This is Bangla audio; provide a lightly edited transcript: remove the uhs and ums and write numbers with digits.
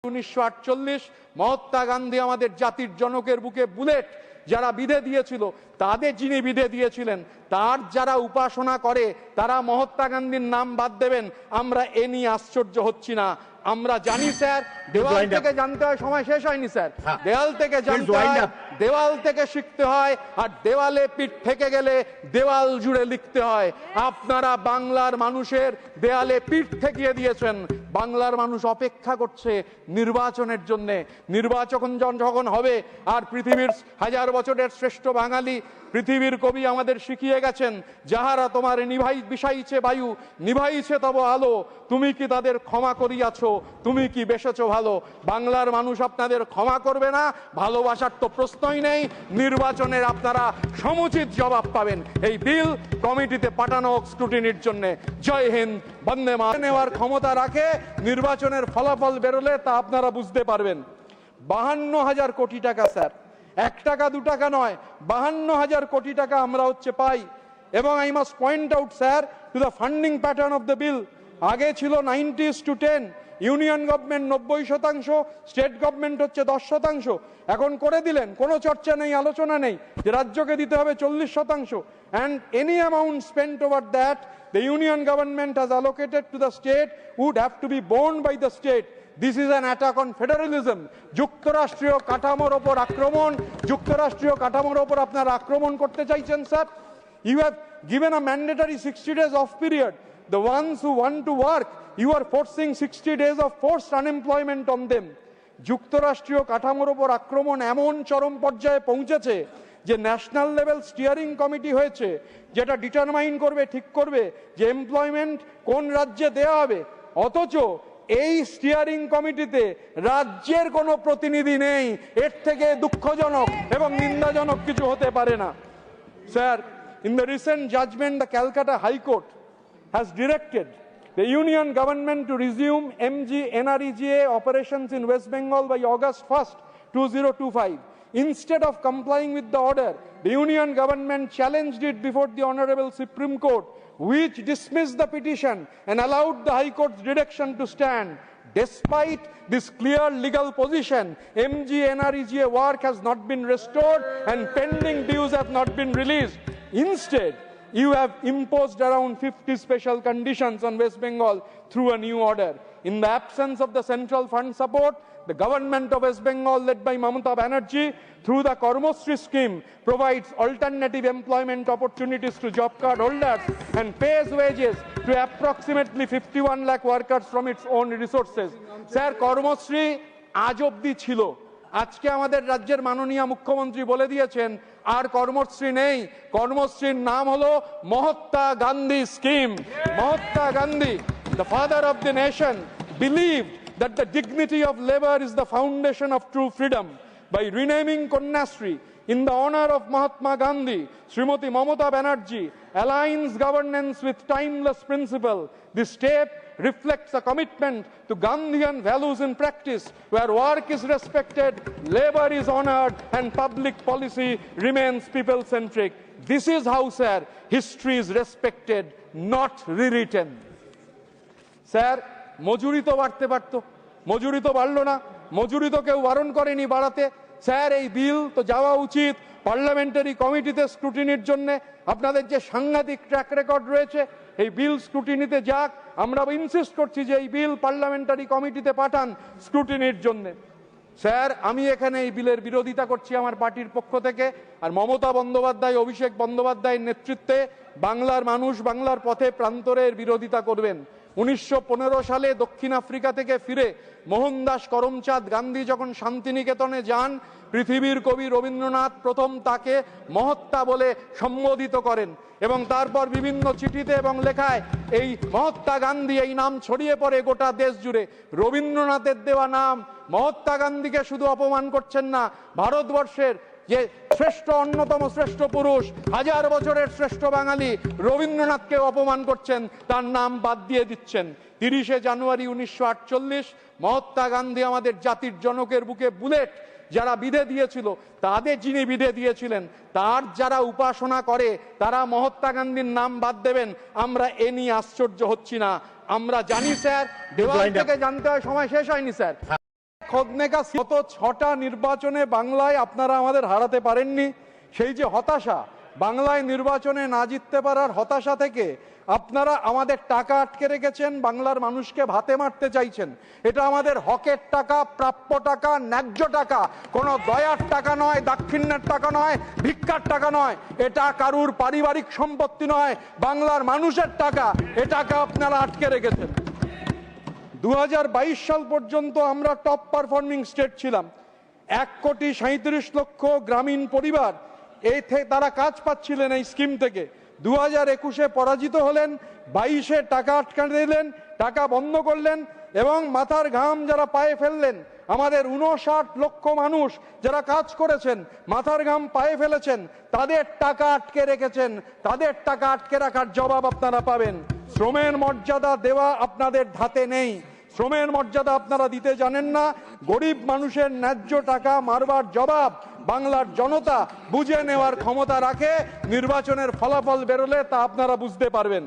1948 মহাত্মা গান্ধী আমাদের জাতির জনকের বুকে বুলেট যারা বিধে দিয়েছিল, তাদের যিনি বিধে দিয়েছিলেন তার যারা উপাসনা করে তারা মহাত্মা গান্ধীর নাম বাদ দেবেন, আমরা এ নিয়ে আশ্চর্য হচ্ছি না। আমরা জানি স্যার, দেওয়াল থেকে জানতে হয়, সময় শেষ হয়নি স্যার, দেওয়াল থেকে জানতে হয়, দেওয়াল থেকে শিখতে হয়, আর দেওয়ালে পিঠ থেকে গেলে দেওয়াল জুড়ে লিখতে হয়। আপনারা বাংলার মানুষের দেয়ালে পিঠ ঠেকিয়ে দিয়েছেন। বাংলার মানুষ অপেক্ষা করছে নির্বাচনের জন্য। নির্বাচন যখন হবে, আর পৃথিবীর হাজার বছরের শ্রেষ্ঠ বাঙালি পৃথিবীর কবি আমাদের শিখিয়ে গেছেন, যাহারা তোমার বিষাইছে বায়ু, নিভাইছে তব আলো, তুমি কি তাদের ক্ষমা করিয়াছ, তুমি কি বেসেছ ভালো। বাংলার মানুষ আপনাদের ক্ষমা করবে না, ভালোবাসার তো প্রশ্নই নেই। নির্বাচনের আপনারা সমুচিত জবাব পাবেন। এই বিল কমিটিতে পাঠানো হোক স্ক্রুটিনির জন্য। জয় হিন্দ, বন্দে মাতরম। নেওয়ার ক্ষমতা রাখে, নির্বাচনের ফলাফল বেরোলে তা আপনারা বুঝতে পারবেন। 52,000 কোটি টাকা স্যার, 1 টাকা 2 টাকা নয়, 52,000 কোটি টাকা আমরা পাই। এবং I must point out sir to the funding pattern of the বিল। আগে ছিল 90:10, ইউনিয়ন গভর্নমেন্ট 90%, স্টেট গভর্নমেন্ট 10%। এখন করে দিলেন, কোনো চর্চা নেই, আলোচনা নেই, যে রাজ্যকে দিতে হবে 40%। and any amount spent over that the union government has allocated to the state would have to be borne by the state. This is an attack on federalism. যুক্তরাষ্ট্রীয় কাঠামোর ওপর আক্রমণ, যুক্তরাষ্ট্রীয় কাঠামোর ওপর আপনারা আক্রমণ করতে চাইছেন sir. You have given a mandatory 60 days off period. The ones who want to work, you are forcing 60 days of forced unemployment on them. যুক্তরাষ্ট্রীয় কাঠামোর ওপর আক্রমণ এমন চরম পর্যায়ে পৌঁছেছে যে ন্যাশনাল লেভেল স্টিয়ারিং কমিটি হয়েছে, যেটা ডিটারমাইন করবে, ঠিক করবে যে এমপ্লয়মেন্ট কোন রাজ্যে দেয়া হবে। অথচ এই স্টিয়ারিং কমিটিতে রাজ্যের কোনো প্রতিনিধি নেই। এর থেকে দুঃখজনক এবং নিন্দাজনক কিছু হতে পারে না sir. In the recent judgment, the Calcutta High Court has directed the union government to resume MG-NREGA operations in West Bengal by August 1st, 2025. Instead of complying with the order, the union government challenged it before the Honorable Supreme Court, which dismissed the petition and allowed the High Court's direction to stand. Despite this clear legal position, MG-NREGA work has not been restored and pending dues have not been released. Instead, you have imposed around 50 special conditions on West Bengal through a new order. In the absence of the central fund support, the government of West Bengal, led by Mamata Banerjee, through the Karmosri scheme, provides alternative employment opportunities to job card holders and pays wages to approximately 51 lakh workers from its own resources. Sir, Karmosri আজ অবধি ছিল। আজকে আমাদের রাজ্যের মাননীয় মুখ্যমন্ত্রী বলে দিয়েছেন আর কর্মশ্রী নেই। কর্মশ্রীর নাম হলো Mahatma Gandhi scheme. Mahatma Gandhi, the father of the nation, believed that the dignity of labor is the foundation of true freedom. By renaming Kanyashree in the honor of Mahatma Gandhi, Srimati Mamata Banerjee aligns governance with timeless principle. This step reflects a commitment to Gandhian values in practice, where work is respected, labor is honored, and public policy remains people-centric. This is how, sir, history is respected, not rewritten. Sir, মজুরি তো বাড়তে পারতো, মজুরি তো বাড়লো না, মজুরি তো কেউ বারণ করেনি বাড়াতে। স্যার, এই বিল তো যাওয়া উচিত পার্লামেন্টারি কমিটিতে স্ক্রুটিনির জন্য। আপনাদের যে সাংঘাতিক ট্র্যাক রেকর্ড রয়েছে, এই বিল স্ক্রুটিনিতে যাক। আমরা ইনসিস্ট করছি যে এই বিল পার্লামেন্টারি কমিটিতে পাঠান স্ক্রুটিনির জন্য। স্যার, আমি এখানে এই বিলের বিরোধিতা করছি আমার পার্টির পক্ষ থেকে। আর মমতা বন্দ্যোপাধ্যায়, অভিষেক বন্দ্যোপাধ্যায়ের নেতৃত্বে বাংলার মানুষ বাংলার পথে প্রান্তরে এর বিরোধিতা করবেন। 1915 সালে দক্ষিণ আফ্রিকা থেকে ফিরে মোহনদাস করমচাঁদ গান্ধী যখন শান্তিনিকেতনে যান, পৃথিবীর কবি রবীন্দ্রনাথ প্রথম তাকে মহাত্মা বলে সম্বোধিত করেন এবং তারপর বিভিন্ন চিঠিতে এবং লেখায় এই মহাত্মা গান্ধী এই নাম ছড়িয়ে পড়ে গোটা দেশ জুড়ে। রবীন্দ্রনাথের দেওয়া নাম মহাত্মা গান্ধীকে শুধু অপমান করছেন না, ভারতবর্ষের যে শ্রেষ্ঠ, অন্যতম শ্রেষ্ঠ পুরুষ, হাজার বছরের শ্রেষ্ঠ বাঙালি রবীন্দ্রনাথকে অপমান করছেন, তার নাম বাদ দিয়ে দিচ্ছেন। 30শে জানুয়ারি 1948 মহাত্মা গান্ধী আমাদের জাতির জনকের বুকে বুলেট যারা বিধে দিয়েছিল, তাদের যিনি বিধে দিয়েছিলেন তার যারা উপাসনা করে তারা মহাত্মা গান্ধীর নাম বাদ দেবেন, আমরা এ নিয়ে আশ্চর্য হচ্ছি না। আমরা জানি স্যার, দেওয়াল থেকে জানতে হয়, সময় শেষ হয়নি স্যার। खोदने का गত 6টা নির্বাচনে বাংলায় আপনারা আমাদের হারাতে পারেননি। সেই যে হতাশা, বাংলায় নির্বাচনে না জিততে পারার হতাশা থেকে আপনারা আমাদের টাকা আটকে রেখেছেন, বাংলার মানুষকে ভাতে মারতে চাইছেন। এটা আমাদের হকের টাকা, প্রাপ্য টাকা, ন্যায্য টাকা, কোনো দয়ার টাকা নয়, দাক্ষিণ্যের টাকা নয়, ভিক্ষার টাকা নয়। এটা কারুর পারিবারিক সম্পত্তি নয়, বাংলার মানুষের টাকা। এটাকে আপনারা আটকে রেখেছেন। 2022 সাল পর্যন্ত আমরা টপ পারফর্মিং স্টেট ছিলাম। 1,37,00,000 গ্রামীণ পরিবার তারা কাজ পাচ্ছিলেন এই স্কিম থেকে। 2021-এ পরাজিত হলেন, 22-এ টাকা আটকে দিলেন, টাকা বন্ধ করলেন এবং মাথার ঘাম যারা পায়ে ফেললেন, আমাদের 59 লক্ষ মানুষ যারা কাজ করেছেন, মাথার ঘাম পায়ে ফেলেছেন, তাদের টাকা আটকে রেখেছেন। তাদের টাকা আটকে রাখার জবাব আপনারা পাবেন। শ্রমের মর্যাদা দেওয়া আপনাদের ধাতে নেই। শ্রমের মর্যাদা আপনারা দিতে জানেন না। গরিব মানুষের ন্যায্য টাকা মারবার জবাব বাংলার জনতা বুঝে নেওয়ার ক্ষমতা রাখে। নির্বাচনের ফলাফল বেরোলে তা আপনারা বুঝতে পারবেন।